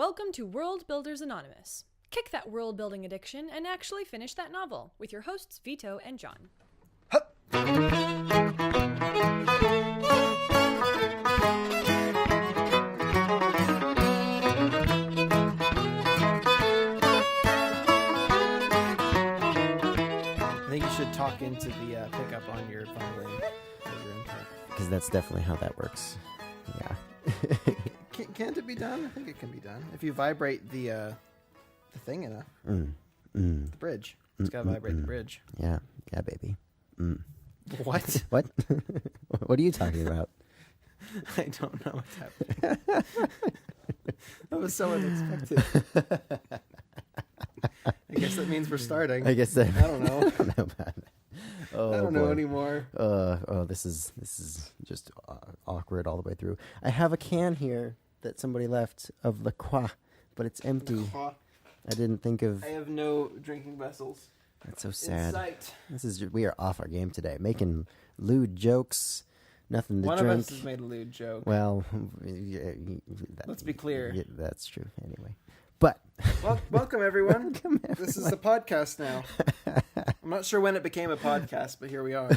Welcome to World Builders Anonymous. Kick that world building addiction and actually finish that novel with your hosts Vito and John. I think you should talk into the pickup on your violin as your input. Because that's definitely how that works. Yeah. Can't it be done? I think it can be done. If you vibrate the thing enough. The bridge. It's got to vibrate the bridge. Yeah, baby. What? What? What are you talking about? I don't know what's happening. That was so unexpected. I guess that means we're starting. I guess that. I don't know. I don't know about it. Oh, I don't know anymore. This is just awkward all the way through. I have a can here that somebody left of La Croix, but it's empty. I didn't think of. I have no drinking vessels. That's so sad. In sight. We are off our game today, making lewd jokes. Nothing to One drink. of us has made a lewd joke. Well, Let's be clear. Yeah, that's true. Anyway, but welcome everyone. Welcome, everyone. This is a podcast now. I'm not sure when it became a podcast, but here we are.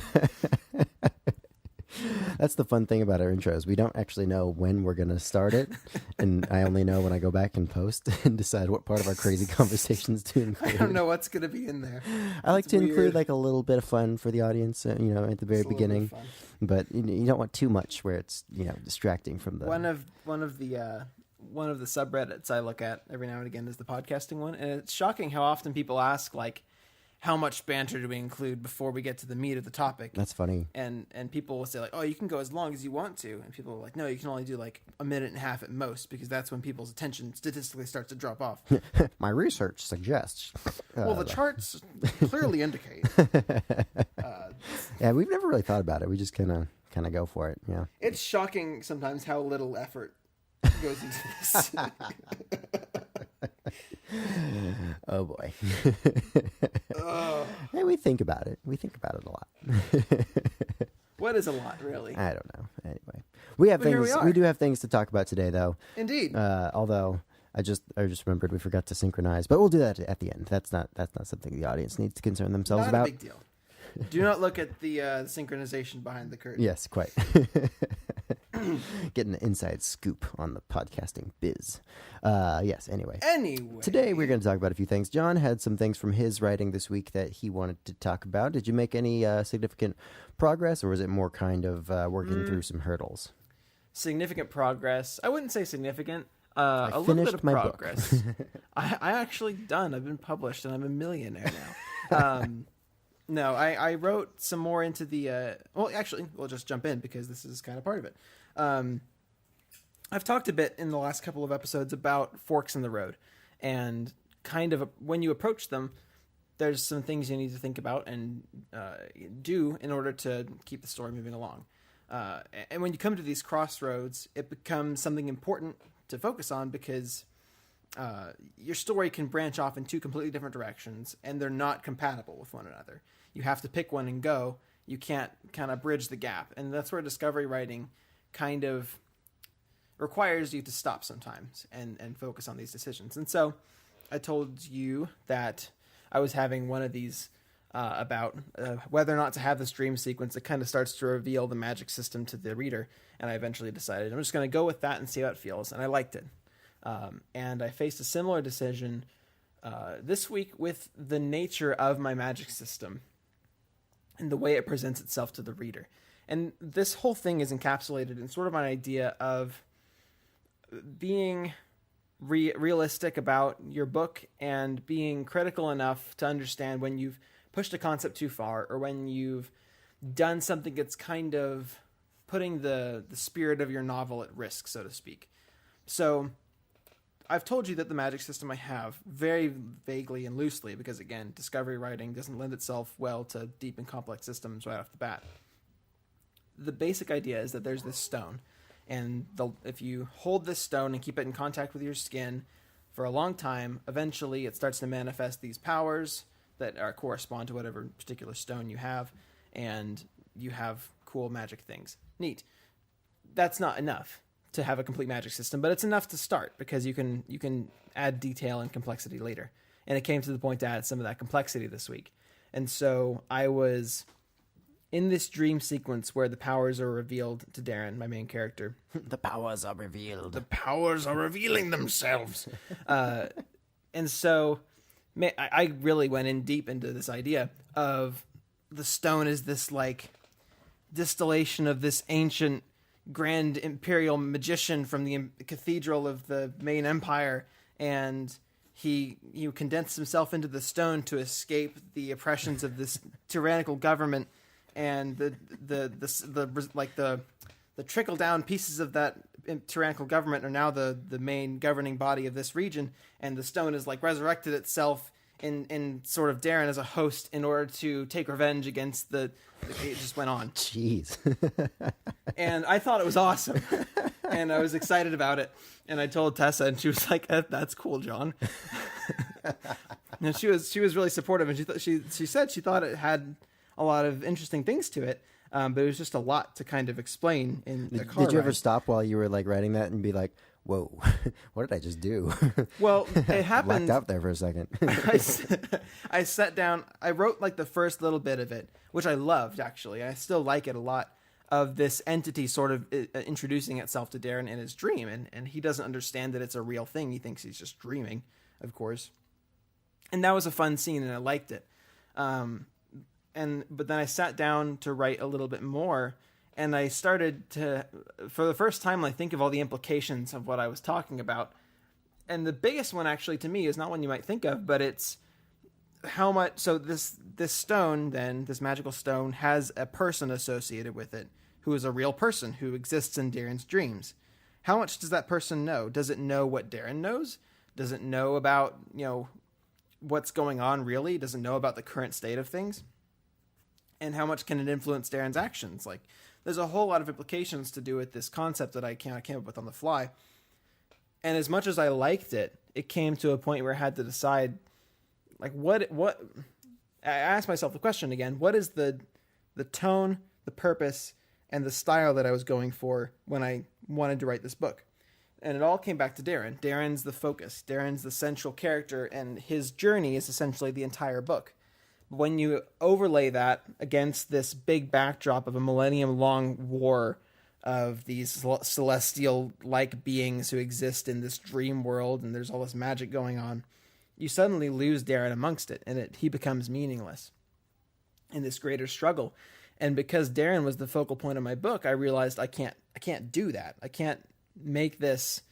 That's the fun thing about our intros. We don't actually know when we're going to start it, and I only know when I go back and post and decide what part of our crazy conversations to include. I don't know what's going to be in there. I like It's to weird. include like a little bit of fun for the audience, at the very It's a little bit beginning. fun. But you don't want too much where it's distracting from the. One of the subreddits I look at every now and again is the podcasting one, and it's shocking how often people ask like, how much banter do we include before we get to the meat of the topic? That's funny. And people will say like, oh, you can go as long as you want to, and people are like, no, you can only do like a minute and a half at most, because that's when people's attention statistically starts to drop off. My research suggests. Well, the charts clearly indicate. Yeah, we've never really thought about it. We just kind of go for it. Yeah. It's shocking sometimes how little effort goes into this. Oh boy. Hey, we think about it. We think about it a lot. What is a lot, really? I don't know. Anyway, we have But here things. we are. We do have things to talk about today, though. Indeed. Although I just remembered we forgot to synchronize, but we'll do that at the end. That's not something the audience needs to concern themselves Not about. a big deal. Do not look at the synchronization behind the curtain. Yes, quite. Getting an inside scoop on the podcasting biz. Yes, anyway. Today we're going to talk about a few things. John had some things from his writing this week that he wanted to talk about. Did you make any significant progress, or was it more kind of working through some hurdles? Significant progress. I wouldn't say significant. A little bit of my progress. I actually done. I've been published, and I'm a millionaire now. No, I wrote some more into the... well, actually, we'll just jump in because this is kind of part of it. I've talked a bit in the last couple of episodes about forks in the road, and kind of when you approach them, there's some things you need to think about and do in order to keep the story moving along. And when you come to these crossroads, it becomes something important to focus on because your story can branch off in two completely different directions, and they're not compatible with one another. You have to pick one and go. You can't kind of bridge the gap. And that's where discovery writing kind of requires you to stop sometimes and focus on these decisions. And so I told you that I was having one of these about whether or not to have this dream sequence that kind of starts to reveal the magic system to the reader. And I eventually decided I'm just going to go with that and see how it feels. And I liked it. And I faced a similar decision this week with the nature of my magic system and the way it presents itself to the reader. And this whole thing is encapsulated in sort of an idea of being realistic about your book and being critical enough to understand when you've pushed a concept too far, or when you've done something that's kind of putting the spirit of your novel at risk, so to speak. So I've told you that the magic system I have, very vaguely and loosely, because again, discovery writing doesn't lend itself well to deep and complex systems right off the bat. The basic idea is that there's this stone, and if you hold this stone and keep it in contact with your skin for a long time, eventually it starts to manifest these powers that correspond to whatever particular stone you have, and you have cool magic things. Neat. That's not enough. to have a complete magic system, but it's enough to start because you can add detail and complexity later. And it came to the point to add some of that complexity this week. And so I was in this dream sequence where the powers are revealed to Darren, my main character. The powers are revealed. The powers are revealing themselves. And so I really went in deep into this idea of the stone is this like distillation of this ancient grand imperial magician from the cathedral of the main empire, and he condensed himself into the stone to escape the oppressions of this tyrannical government, and the trickle down pieces of that tyrannical government are now the main governing body of this region, and the stone has like resurrected itself in sort of Darren as a host in order to take revenge against it just went on. Jeez. And I thought it was awesome. And I was excited about it. And I told Tessa, and she was like, "That's cool, John." And she was really supportive, and she said she thought it had a lot of interesting things to it. But it was just a lot to kind of explain in the car. Did you ever stop while you were like writing that and be like, "Whoa, what did I just do?" Well, it happened. Blacked out there for a second. I sat down. I wrote like the first little bit of it, which I loved actually. I still like it a lot. Of this entity sort of introducing itself to Darren in his dream, and he doesn't understand that it's a real thing. He thinks he's just dreaming, of course. And that was a fun scene, and I liked it. But then I sat down to write a little bit more, and I started to, for the first time, like, think of all the implications of what I was talking about. And the biggest one, actually, to me, is not one you might think of, but it's how much. So this stone, then, this magical stone, has a person associated with it, who is a real person who exists in Darren's dreams. How much does that person know? Does it know what Darren knows? Does it know about, what's going on really? Does it know about the current state of things? And how much can it influence Darren's actions? Like, there's a whole lot of implications to do with this concept that I came up with on the fly. And as much as I liked it, it came to a point where I had to decide, like, what I asked myself the question again, what is the tone, the purpose, and the style that I was going for when I wanted to write this book? And it all came back to Darren. Darren's the focus. Darren's the central character, and his journey is essentially the entire book. When you overlay that against this big backdrop of a millennium-long war of these celestial-like beings who exist in this dream world, and there's all this magic going on, you suddenly lose Darren amongst it, and he becomes meaningless in this greater struggle. And because Darren was the focal point of my book, I realized I can't do that. I can't make this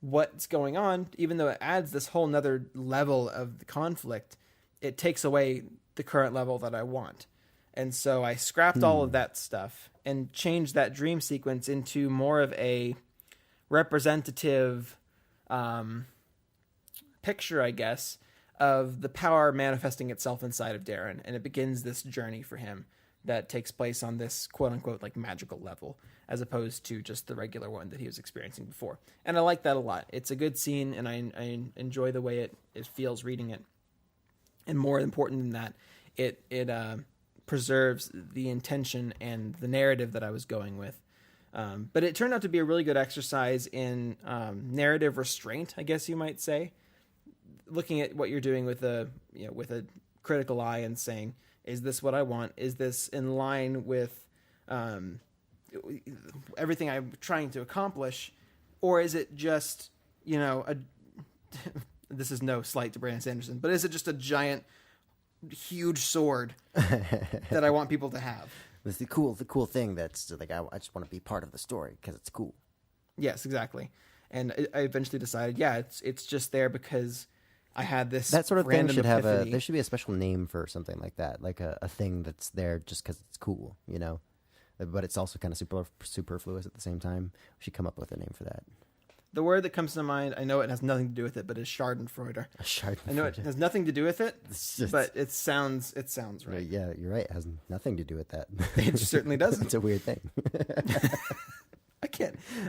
what's going on, even though it adds this whole nother level of the conflict. It takes away the current level that I want. And so I scrapped all of that stuff and changed that dream sequence into more of a representative picture, I guess, of the power manifesting itself inside of Darren. And it begins this journey for him that takes place on this quote unquote like magical level, as opposed to just the regular one that he was experiencing before. And I like that a lot. It's a good scene, and I enjoy the way it feels reading it. And more important than that, it preserves the intention and the narrative that I was going with. But it turned out to be a really good exercise in narrative restraint, I guess you might say. Looking at what you're doing with a critical eye and saying, is this what I want? Is this in line with everything I'm trying to accomplish? Or is it just, this is no slight to Brandon Sanderson, but is it just a giant, huge sword that I want people to have? It's the cool thing that's like, I just want to be part of the story because it's cool. Yes, exactly. And I eventually decided, it's just there because I had this that sort of thing should epiphany. There should be a special name for something like that, like a thing that's there just because it's cool, but it's also kind of superfluous at the same time. We should come up with a name for that. The word that comes to mind, I know it has nothing to do with it, but is Schadenfreude. I know it has nothing to do with it, but it sounds right. Yeah, you're right. It has nothing to do with that. It certainly doesn't. It's a weird thing.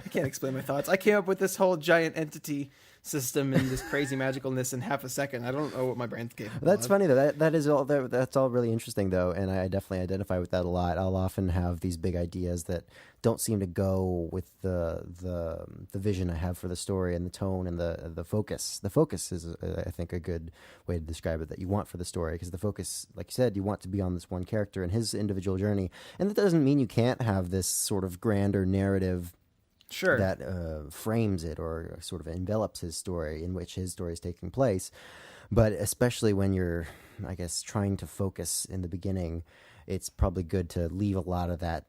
I can't explain my thoughts. I came up with this whole giant entity system and this crazy magicalness in half a second. I don't know what my brain's capable That's of. funny though. That's all really interesting though, and I definitely identify with that a lot. I'll often have these big ideas that don't seem to go with the vision I have for the story and the tone and the focus. The focus is, I think, a good way to describe it that you want for the story, because the focus, like you said, you want to be on this one character and his individual journey, and that doesn't mean you can't have this sort of grander narrative. Sure. That frames it or sort of envelops his story, in which his story is taking place. But especially when you're, I guess, trying to focus in the beginning, it's probably good to leave a lot of that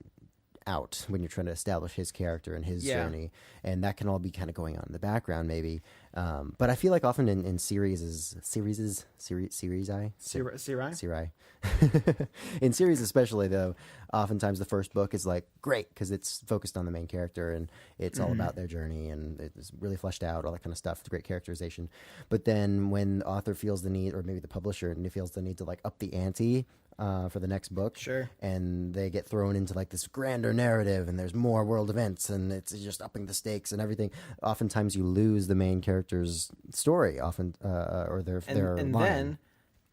out when you're trying to establish his character and his journey. And that can all be kind of going on in the background maybe. But I feel like often in series, in series especially though, oftentimes the first book is like great because it's focused on the main character and it's all about their journey and it's really fleshed out, all that kind of stuff, great characterization. But then when the author feels the need, or maybe the publisher, and he feels the need to like up the ante for the next book, and they get thrown into like this grander narrative and there's more world events and it's just upping the stakes and everything, oftentimes you lose the main character's story or their and line. Then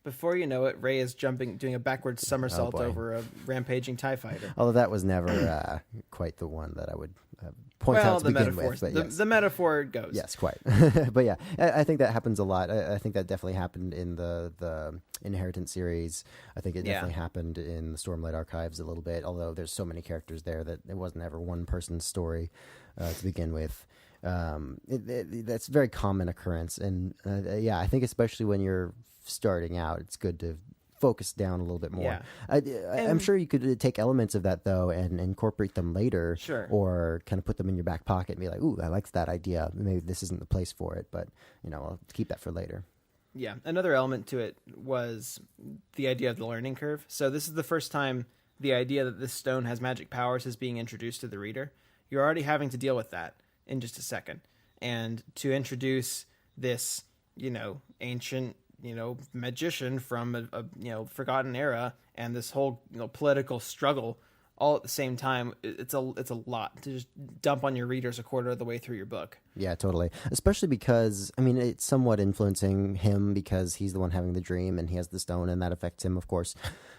before you know it, Rey is doing a backwards somersault over a rampaging TIE fighter. Although that was never quite the one that I would point out to begin with. But the metaphor goes. Yes, quite. But yeah, I think that happens a lot. I think that definitely happened in the Inheritance series. I think it definitely happened in the Stormlight Archives a little bit, although there's so many characters there that it wasn't ever one person's story to begin with. That's a very common occurrence. And I think especially when you're starting out, it's good to focus down a little bit more. I'm sure you could take elements of that though and incorporate them later, or kind of put them in your back pocket and be like, ooh, I like that idea. Maybe this isn't the place for it, but I'll keep that for later. Yeah, another element to it was the idea of the learning curve. So this is the first time the idea that this stone has magic powers is being introduced to the reader. You're already having to deal with that in just a second. And to introduce this, ancient, magician from a forgotten era and this whole, political struggle all at the same time, it's a lot to just dump on your readers a quarter of the way through your book. Yeah, totally. Especially because, it's somewhat influencing him because he's the one having the dream and he has the stone and that affects him, of course.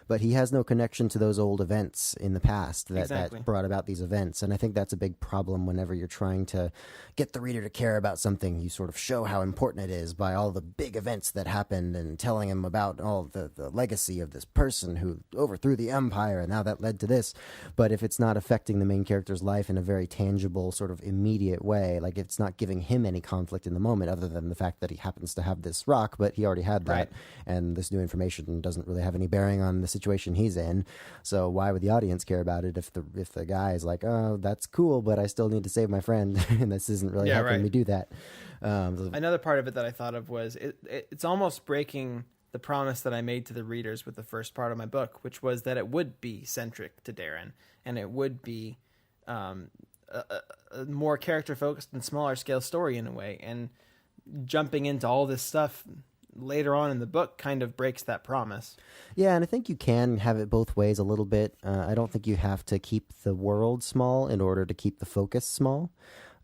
But he has no connection to those old events in the past that brought about these events. And I think that's a big problem whenever you're trying to get the reader to care about something. You sort of show how important it is by all the big events that happened and telling him about all the legacy of this person who overthrew the empire and how that led to this. But if it's not affecting the main character's life in a very tangible, sort of immediate way, like it's not giving him any conflict in the moment other than the fact that he happens to have this rock, but he already had that, and this new information doesn't really have any bearing on the situation he's in. So why would the audience care about it if the guy is like, oh, that's cool, but I still need to save my friend, and this isn't really helping me do that. Another part of it that I thought of was it's almost breaking the promise that I made to the readers with the first part of my book, which was that it would be centric to Darren, and it would be a more character-focused and smaller-scale story in a way. And jumping into all this stuff later on in the book kind of breaks that promise. Yeah, and I think you can have it both ways a little bit. I don't think you have to keep the world small in order to keep the focus small.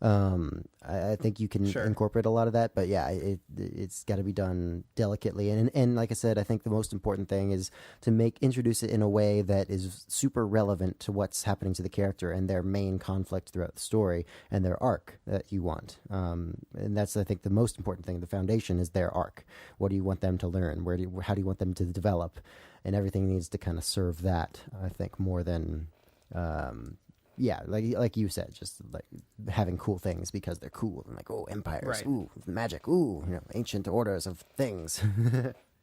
I think you can incorporate a lot of that, but yeah, it's got to be done delicately. And like I said, I think the most important thing is to introduce it in a way that is super relevant to what's happening to the character and their main conflict throughout the story and their arc that you want. And that's, I think, the most important thing. The foundation is their arc. What do you want them to learn? How do you want them to develop? And everything needs to kind of serve that, I think, more than, like you said, just like having cool things because they're cool and like, oh, empires, ooh, magic, ooh, ancient orders of things.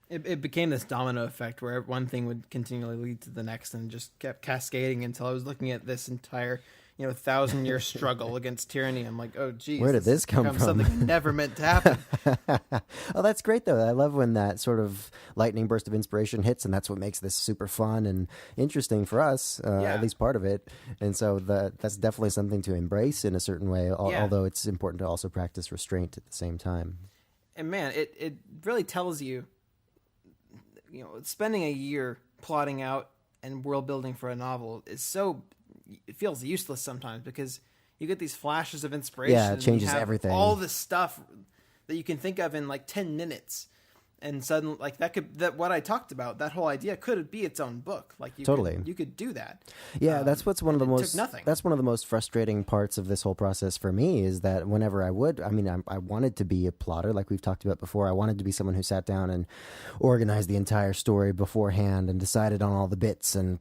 It became this domino effect where one thing would continually lead to the next and just kept cascading until I was looking at this entire 1,000-year struggle against tyranny. I'm like, oh, geez. Where did this come from? Something never meant to happen. Oh, that's great, though. I love when that sort of lightning burst of inspiration hits, and that's what makes this super fun and interesting for us, at least part of it. And so that's definitely something to embrace in a certain way, although it's important to also practice restraint at the same time. And man, it really tells you, spending a year plotting out and world building for a novel is it feels useless sometimes because you get these flashes of inspiration. Yeah, it changes and you have everything. all this stuff that you can think of in like 10 minutes. And suddenly, like that what I talked about, that whole idea could be its own book. Like you could do that. Yeah, that's what's one of the most. Nothing. That's one of the most frustrating parts of this whole process for me is that whenever I wanted to be a plotter, like we've talked about before. I wanted to be someone who sat down and organized the entire story beforehand and decided on all the bits and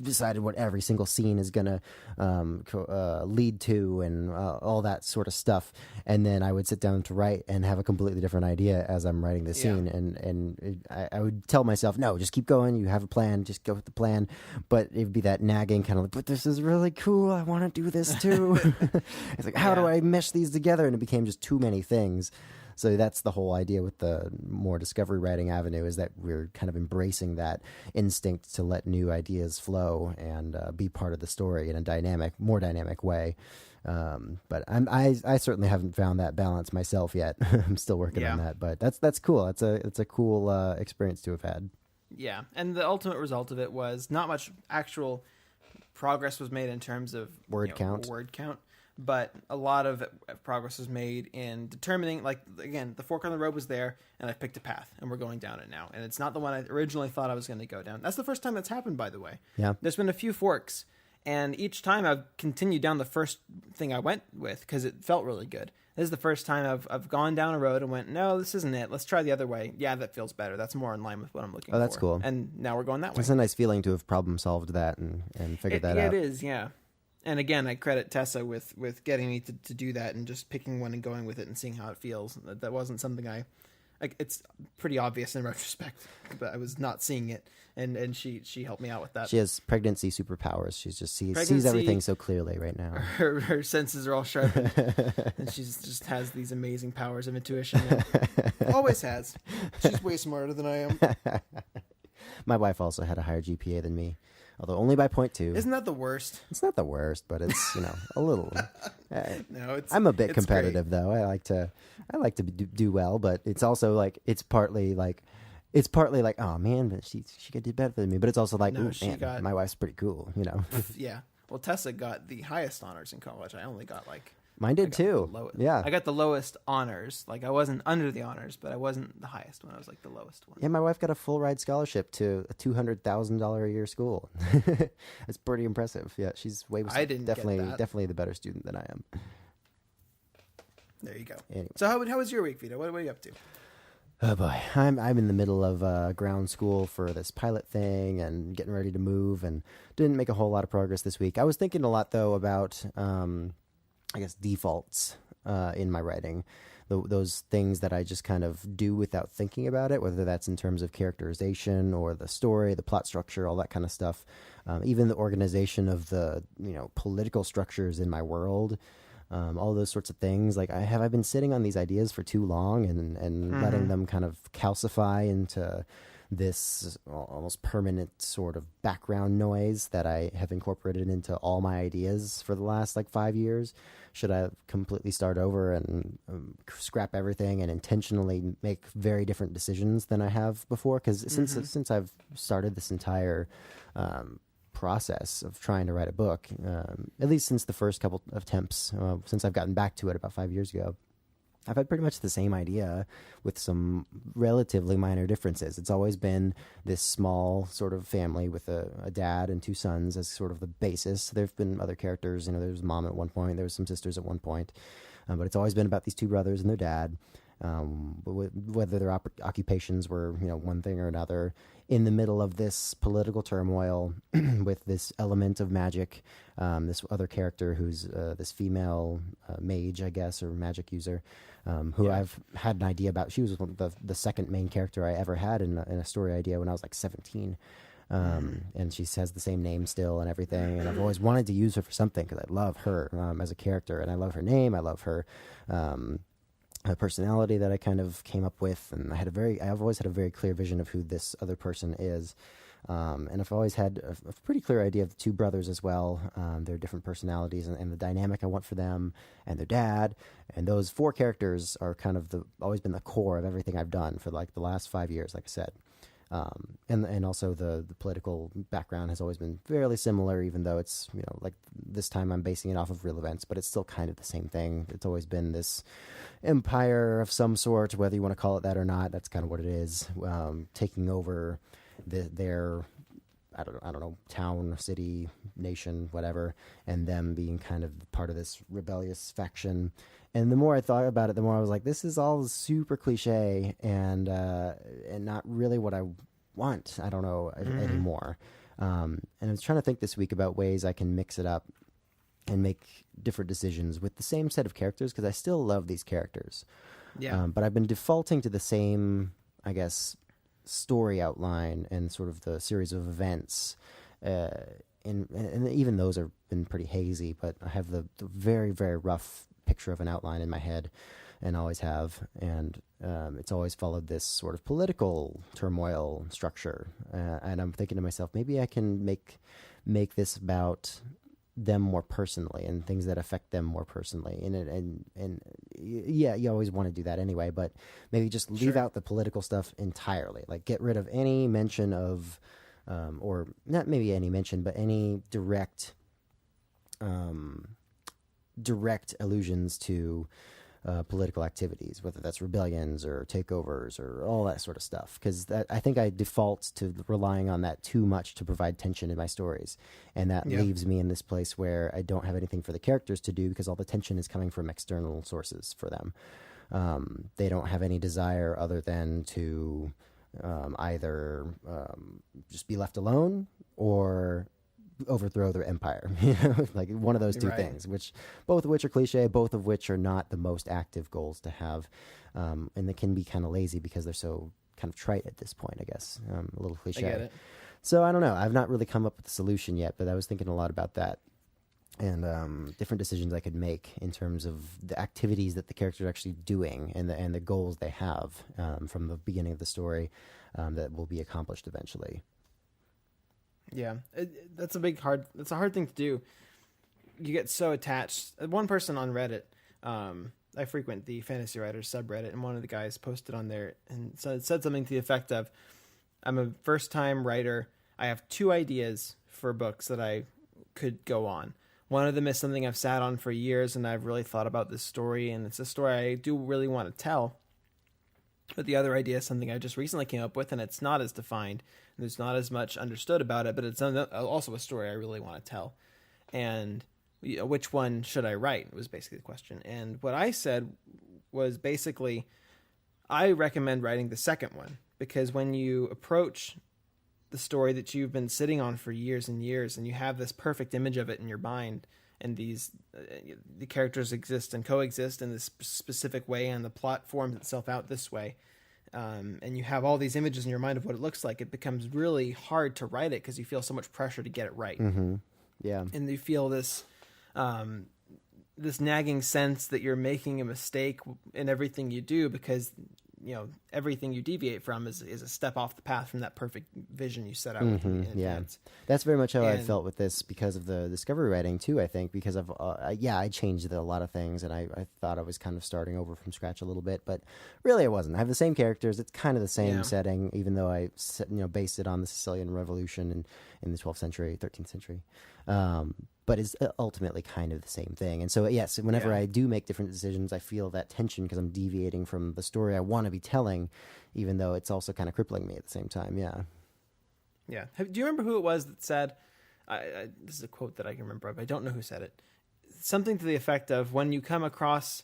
decided what every single scene is going to lead to and all that sort of stuff. And then I would sit down to write and have a completely different idea as I'm writing the scene. And I would tell myself, no, just keep going. You have a plan. Just go with the plan. But it would be that nagging kind of like, but this is really cool. I want to do this too. It's like, how do I mesh these together? And it became just too many things. So that's the whole idea with the more discovery writing avenue is that we're kind of embracing that instinct to let new ideas flow and be part of the story in a more dynamic way. But I certainly haven't found that balance myself yet. I'm still working on that, but that's cool. It's a cool experience to have had. Yeah, and the ultimate result of it was not much actual progress was made in terms of word count, but a lot of progress was made in determining, like, again, the fork on the road was there, and I picked a path, and we're going down it now. And it's not the one I originally thought I was going to go down. That's the first time that's happened, by the way. Yeah, there's been a few forks. And each time I've continued down the first thing I went with because it felt really good. This is the first time I've gone down a road and went, no, this isn't it. Let's try the other way. Yeah, that feels better. That's more in line with what I'm looking for. Oh, that's cool. And now we're going that way. It's a nice feeling to have problem solved that and figured that out. It is, yeah. And again, I credit Tessa with getting me to do that and just picking one and going with it and seeing how it feels. That wasn't something it's pretty obvious in retrospect, but I was not seeing it. And she helped me out with that. She has pregnancy superpowers. She just sees everything so clearly right now. Her senses are all sharpened, and she just has these amazing powers of intuition. Always has. She's way smarter than I am. My wife also had a higher GPA than me, although only by 0.2. Isn't that the worst? It's not the worst, but it's a little. No, I'm a bit competitive great. Though. I like to do well, but it's also like it's partly like, oh man, but she could do better than me. But it's also like, my wife's pretty cool, Yeah. Well, Tessa got the highest honors in college. I only got mine did too. Yeah. I got the lowest honors. Like I wasn't under the honors, but I wasn't the highest one. I was like the lowest one. Yeah, my wife got a full ride scholarship to a $200,000 a year school. It's pretty impressive. Yeah, she's definitely the better student than I am. There you go. Anyway. So how was your week, Vito? What are you up to? Oh boy, I'm in the middle of ground school for this pilot thing and getting ready to move, and didn't make a whole lot of progress this week. I was thinking a lot though about I guess defaults in my writing, those things that I just kind of do without thinking about it, whether that's in terms of characterization or the story, the plot structure, all that kind of stuff, even the organization of the political structures in my world. All those sorts of things. Like I've been sitting on these ideas for too long and letting them kind of calcify into this almost permanent sort of background noise that I have incorporated into all my ideas for the last 5 years. Should I completely start over and scrap everything and intentionally make very different decisions than I have before? Because since I've started this entire process of trying to write a book, at least since the first couple of attempts, since I've gotten back to it about 5 years ago, I've had pretty much the same idea with some relatively minor differences. It's always been this small sort of family with a dad and two sons as sort of the basis. There have been other characters, there was mom at one point, there was some sisters at one point, but it's always been about these two brothers and their dad. Whether their occupations were, one thing or another, in the middle of this political turmoil with this element of magic, this other character who's this female mage, I guess, or magic user, who I've had an idea about. She was the second main character I ever had in a story idea when I was 17. And she has the same name still and everything. And I've always wanted to use her for something because I love her as a character, and I love her name. I love her a personality that I kind of came up with, and I've always had a very clear vision of who this other person is, and I've always had a pretty clear idea of the two brothers as well, their different personalities and the dynamic I want for them, and their dad, and those four characters are kind of always been the core of everything I've done for the last 5 years, like I said. And also the political background has always been fairly similar, even though it's, like this time I'm basing it off of real events, but it's still kind of the same thing. It's always been this empire of some sort, whether you want to call it that or not. That's kind of what it is, taking over their I don't know, town, city, nation, whatever, and them being kind of part of this rebellious faction. And the more I thought about it, the more I was like, this is all super cliche and not really what I want. I don't know anymore. And I was trying to think this week about ways I can mix it up and make different decisions with the same set of characters, because I still love these characters. Yeah. But I've been defaulting to the same, I guess, story outline and sort of the series of events. And even those have been pretty hazy, but I have the very, very rough picture of an outline in my head, and always have. And it's always followed this sort of political turmoil structure. And I'm thinking to myself, maybe I can make this about them more personally and things that affect them more personally. And yeah, you always want to do that anyway, but maybe just leave out the political stuff entirely. Like get rid of any mention of, or not maybe any mention, but any direct allusions to political activities, whether that's rebellions or takeovers or all that sort of stuff. Because I think I default to relying on that too much to provide tension in my stories. And that leaves me in this place where I don't have anything for the characters to do, because all the tension is coming from external sources for them. They don't have any desire other than to either just be left alone or overthrow their empire, like one of those two things, both of which are cliche, both of which are not the most active goals to have, and they can be kind of lazy because they're so kind of trite at this point, I guess. A little cliche. I get it. So I don't know. I've not really come up with a solution yet, but I was thinking a lot about that and different decisions I could make in terms of the activities that the characters are actually doing and the goals they have from the beginning of the story that will be accomplished eventually. Yeah, that's a hard thing to do. You get so attached. One person on Reddit, I frequent the Fantasy Writers subreddit, and one of the guys posted on there and said something to the effect of, I'm a first-time writer. I have 2 ideas for books that I could go on. One of them is something I've sat on for years, and I've really thought about this story, and it's a story I do really want to tell. But the other idea is something I just recently came up with, and it's not as defined. There's not as much understood about it, but it's also a story I really want to tell. And which one should I write was basically the question. And what I said was basically, I recommend writing the second one, because when you approach the story that you've been sitting on for years and years, and you have this perfect image of it in your mind, and the characters exist and coexist in this specific way, and the plot forms itself out this way, and you have all these images in your mind of what it looks like, it becomes really hard to write it because you feel so much pressure to get it right. Mm-hmm. Yeah. And you feel this nagging sense that you're making a mistake in everything you do, because everything you deviate from is a step off the path from that perfect vision you set out. Yeah, that's very much how I felt with this, because of the discovery writing too, I think, because of I changed a lot of things, and I thought I was kind of starting over from scratch a little bit, but really I wasn't. I have the same characters, it's kind of the same setting, even though I based it on the Sicilian Revolution in the 12th century, 13th century, but it's ultimately kind of the same thing. And so, yes, whenever I do make different decisions, I feel that tension because I'm deviating from the story I want to be telling, even though it's also kind of crippling me at the same time. Yeah. Yeah. Do you remember who it was that said, this is a quote that I can remember, but I don't know who said it. Something to the effect of, when you come across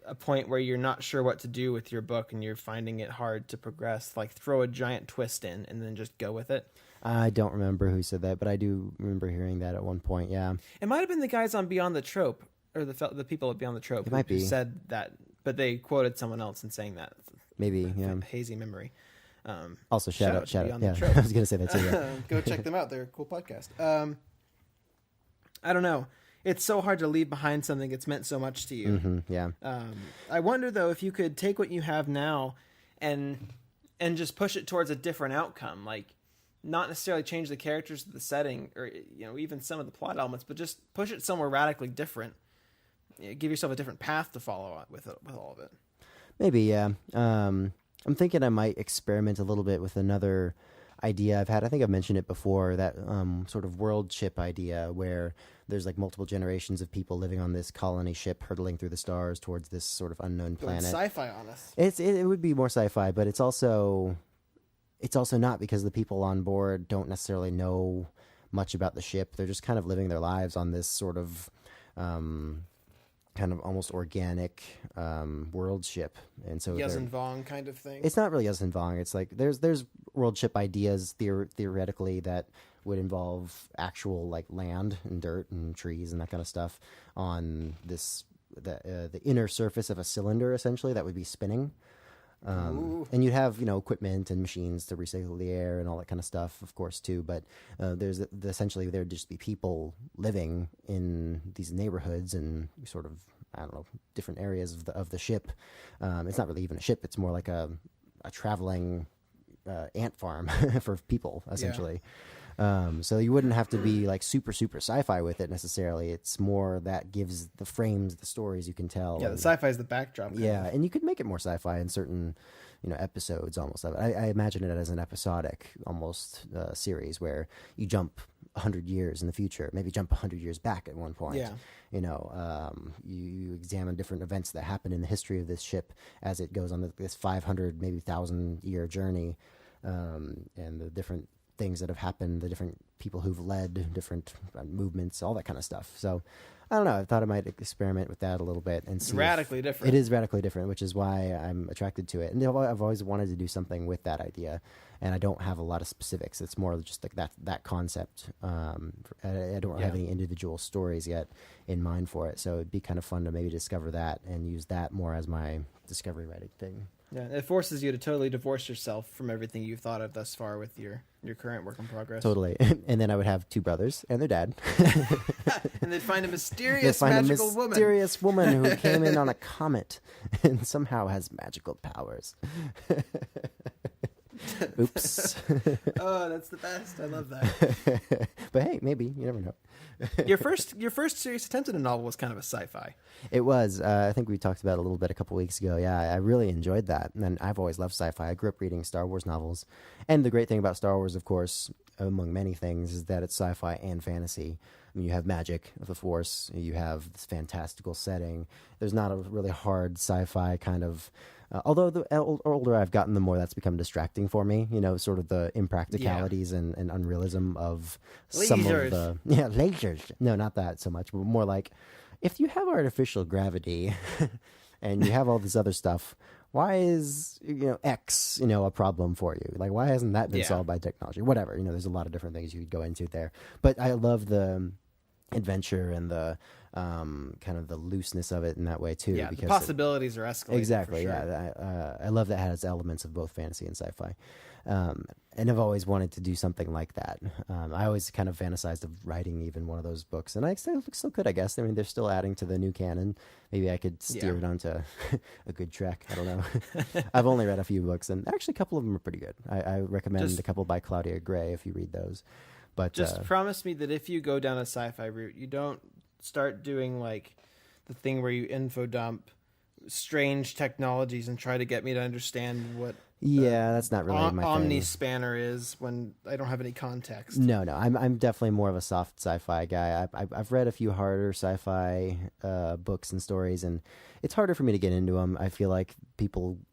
a point where you're not sure what to do with your book and you're finding it hard to progress, like throw a giant twist in and then just go with it. I don't remember who said that, but I do remember hearing that at one point. Yeah, it might have been the guys on Beyond the Trope, or the people at Beyond the Trope who said that, but they quoted someone else in saying that. Maybe, yeah. Hazy memory. Also, shout out. Yeah, I was going to say that too. Yeah. Go check them out. They're a cool podcast. I don't know. It's so hard to leave behind something that's meant so much to you. Mm-hmm, yeah. I wonder, though, if you could take what you have now and just push it towards a different outcome, like not necessarily change the characters to the setting or even some of the plot elements, but just push it somewhere radically different. Give yourself a different path to follow with all of it. Maybe, yeah. I'm thinking I might experiment a little bit with another idea I've had. I think I've mentioned it before, that sort of world ship idea where there's like multiple generations of people living on this colony ship hurtling through the stars towards this sort of unknown planet. Sci-fi on us. It would be more sci-fi, but it's also not, because the people on board don't necessarily know much about the ship. They're just kind of living their lives on this sort of kind of almost organic world ship, and so Yuz and Vong kind of thing. It's not really Yuz and Vong. It's like there's world ship ideas theoretically that would involve actual like land and dirt and trees and that kind of stuff on the inner surface of a cylinder, essentially, that would be spinning. And you'd have, equipment and machines to recycle the air and all that kind of stuff, of course, too. But essentially there'd just be people living in these neighborhoods and sort of, I don't know, different areas of the ship. It's not really even a ship. It's more like a traveling ant farm for people, essentially. Yeah. So you wouldn't have to be like super, super sci-fi with it necessarily. It's more that gives the frames, the stories you can tell. Yeah, the sci-fi is the backdrop. Yeah, and you could make it more sci-fi in certain, episodes almost of it. I imagine it as an episodic almost series where you jump 100 years in the future, maybe jump 100 years back at one point. Yeah. You examine different events that happen in the history of this ship as it goes on this 500, maybe 1,000-year journey, and the different things that have happened, the different people who've led different movements, all that kind of stuff. So I don't know. I thought I might experiment with that a little bit and see. Radically different. It is radically different, which is why I'm attracted to it. And I've always wanted to do something with that idea, and I don't have a lot of specifics. It's more just like that concept. I don't have any individual stories yet in mind for it, so it'd be kind of fun to maybe discover that and use that more as my discovery writing thing. Yeah, it forces you to totally divorce yourself from everything you've thought of thus far with your current work in progress. Totally. And then I would have two brothers and their dad. And they'd find a magical woman. Mysterious woman who came in on a comet and somehow has magical powers. Oops. Oh, that's the best. I love that. But hey, maybe. You never know. Your first serious attempt at a novel was kind of a sci-fi. It was. I think we talked about it a little bit a couple weeks ago. Yeah, I really enjoyed that. And I've always loved sci-fi. I grew up reading Star Wars novels. And the great thing about Star Wars, of course, among many things, is that it's sci-fi and fantasy. I mean, you have magic of the Force. You have this fantastical setting. There's not a really hard sci-fi kind of... although the older I've gotten, the more that's become distracting for me. Sort of the impracticalities and unrealism of some of the... Yeah, lasers. No, not that so much, but more like, if you have artificial gravity and you have all this other stuff, why is, X, a problem for you? Like, why hasn't that been solved by technology? Whatever. There's a lot of different things you could go into there. But I love the adventure and the kind of the looseness of it in that way too. Yeah, because the possibilities are escalating. Exactly. For sure. Yeah, I love that it has elements of both fantasy and sci-fi, and I've always wanted to do something like that. I always kind of fantasized of writing even one of those books, and I still could, I guess. I mean, they're still adding to the new canon. Maybe I could steer it onto a good track. I don't know. I've only read a few books, and actually a couple of them are pretty good. I recommend a couple by Claudia Gray if you read those. But just promise me that if you go down a sci-fi route, you don't start doing like the thing where you info dump strange technologies and try to get me to understand what that's not really my thing. Omnispanner is when I don't have any context. No, I'm definitely more of a soft sci-fi guy. I've read a few harder sci-fi books and stories, and it's harder for me to get into them. I feel like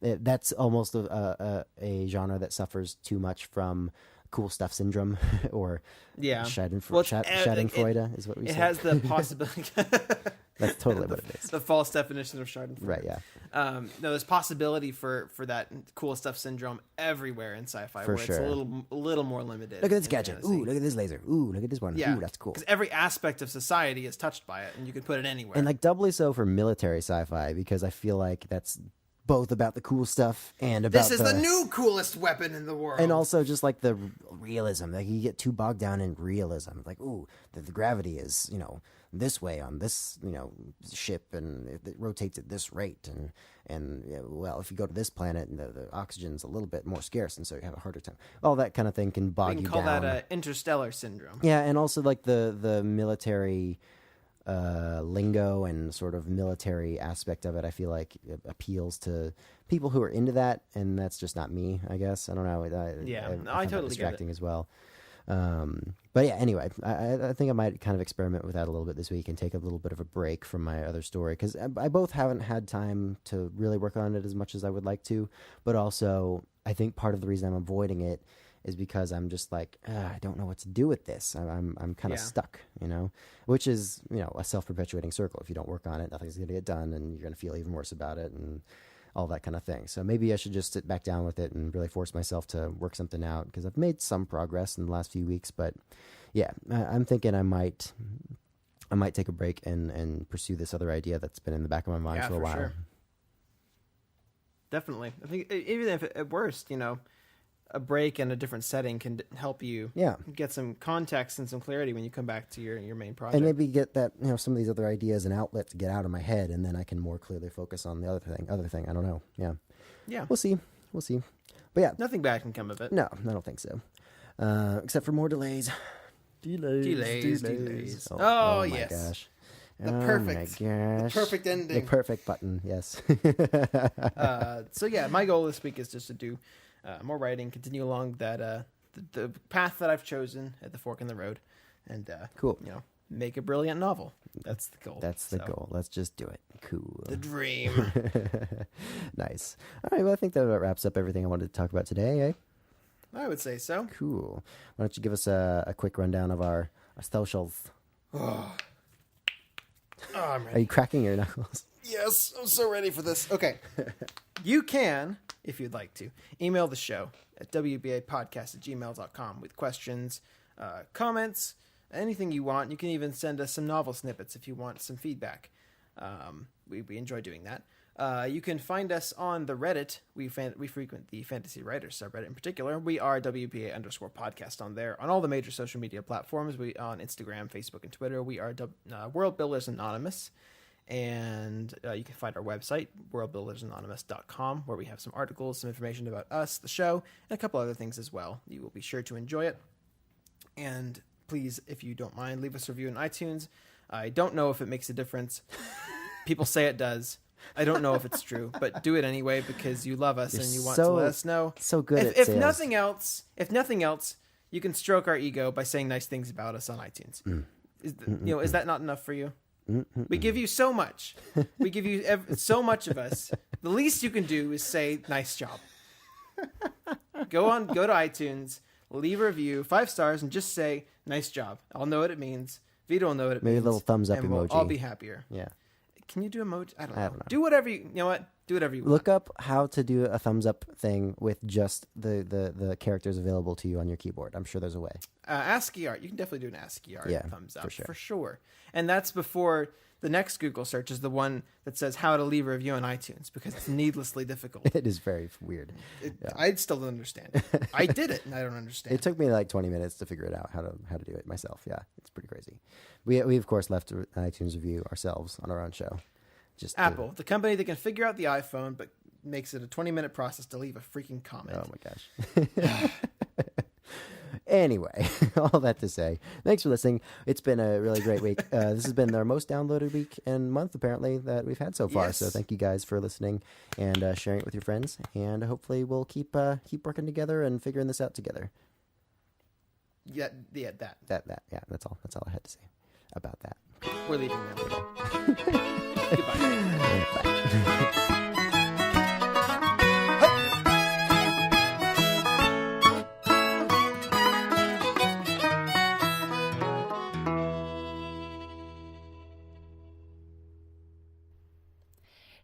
that's almost a genre that suffers too much from cool stuff syndrome or Schadenfreude is what we say. It has the possibility. That's totally what it is. The false definition of Schadenfreude. Right, yeah. No, there's possibility for that cool stuff syndrome everywhere in sci-fi It's a little more limited. Look at this gadget. Ooh, look at this laser. Ooh, look at this one. Yeah. Ooh, that's cool. Because every aspect of society is touched by it, and you can put it anywhere. And like doubly so for military sci-fi, because I feel like that's both about the cool stuff and about this is the new coolest weapon in the world. And also just like the realism. Like you get too bogged down in realism. Like, ooh, the gravity is, this way on this, ship, and it rotates at this rate. And well, if you go to this planet, the oxygen's a little bit more scarce, and so you have a harder time. All that kind of thing can bog you down. We can call that interstellar syndrome. Yeah, and also like the military lingo and sort of military aspect of it, I feel like it appeals to people who are into that, and that's just not me, I guess. I don't know. I totally distracting get it as well. But yeah, anyway, I think I might kind of experiment with that a little bit this week and take a little bit of a break from my other story, because I both haven't had time to really work on it as much as I would like to, but also I think part of the reason I'm avoiding it is because I'm just like, I don't know what to do with this. I'm kind of stuck, which is, a self-perpetuating circle. If you don't work on it, nothing's going to get done, and you're going to feel even worse about it and all that kind of thing. So maybe I should just sit back down with it and really force myself to work something out, because I've made some progress in the last few weeks. But yeah, I'm thinking I might take a break and pursue this other idea that's been in the back of my mind for a while. Sure. Definitely. I think even if at worst, a break and a different setting can help you get some context and some clarity when you come back to your main project. And maybe get that, some of these other ideas and outlet to get out of my head, and then I can more clearly focus on the other thing. I don't know. Yeah. Yeah. We'll see. But yeah. Nothing bad can come of it. No, I don't think so. Except for more delays. Delays. Oh my yes. Gosh. The perfect ending. The perfect button, yes. So yeah, my goal this week is just to do more writing, continue along that the path that I've chosen at the fork in the road, and cool. Make a brilliant novel. That's the goal. That's the goal. Let's just do it. Cool. The dream. Nice. All right. Well, I think that wraps up everything I wanted to talk about today. Eh? I would say so. Cool. Why don't you give us a quick rundown of our socials? Oh, I'm ready. Are you cracking your knuckles? Yes, I'm so ready for this. Okay. You can, if you'd like to, email the show at wbapodcast@gmail.com with questions, comments, anything you want. You can even send us some novel snippets if you want some feedback. We enjoy doing that. You can find us on the Reddit. We frequent the Fantasy Writers subreddit in particular. We are WBA_podcast on there. On all the major social media platforms, we on Instagram, Facebook, and Twitter. We are World Builders Anonymous. And you can find our website, worldbuildersanonymous.com, where we have some articles, some information about us, the show, and a couple other things as well. You will be sure to enjoy it. And please, if you don't mind, leave us a review on iTunes. I don't know if it makes a difference. People say it does. I don't know if it's true, but do it anyway because you love us and you want to let us know. So good at if sales. If nothing else, you can stroke our ego by saying nice things about us on iTunes. Is that not enough for you? We give you so much. We give you so much of us. The least you can do is say nice job. Go to iTunes, leave a review, 5 stars, and just say nice job. I'll know what it means. Vito will know what it means. Maybe a little thumbs up and emoji. I'll be happier. Yeah. Can you do emoji? I don't know. Do whatever you know. What? Do whatever you want. Look up how to do a thumbs up thing with just the characters available to you on your keyboard. I'm sure there's a way. ASCII art. You can definitely do an ASCII art thumbs up for sure. And that's before the next Google search is the one that says how to leave a review on iTunes because it's needlessly difficult. It is very weird. I still don't understand it. I did it and I don't understand. It took me like 20 minutes to figure it out how to do it myself. Yeah, it's pretty crazy. We of course left an iTunes review ourselves on our own show. Apple, the company that can figure out the iPhone but makes it a 20-minute process to leave a freaking comment. Oh my gosh. Anyway, all that to say, thanks for listening. It's been a really great week. This has been our most downloaded week and month, apparently, that we've had so far. Yes. So thank you guys for listening and sharing it with your friends. And hopefully we'll keep working together and figuring this out together. Yeah, that. Yeah, that's all I had to say about that. We're leaving now. Goodbye. Bye.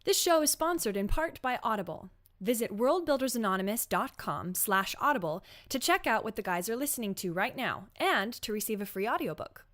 This show is sponsored in part by Audible. Visit worldbuildersanonymous.com/audible to check out what the guys are listening to right now and to receive a free audiobook.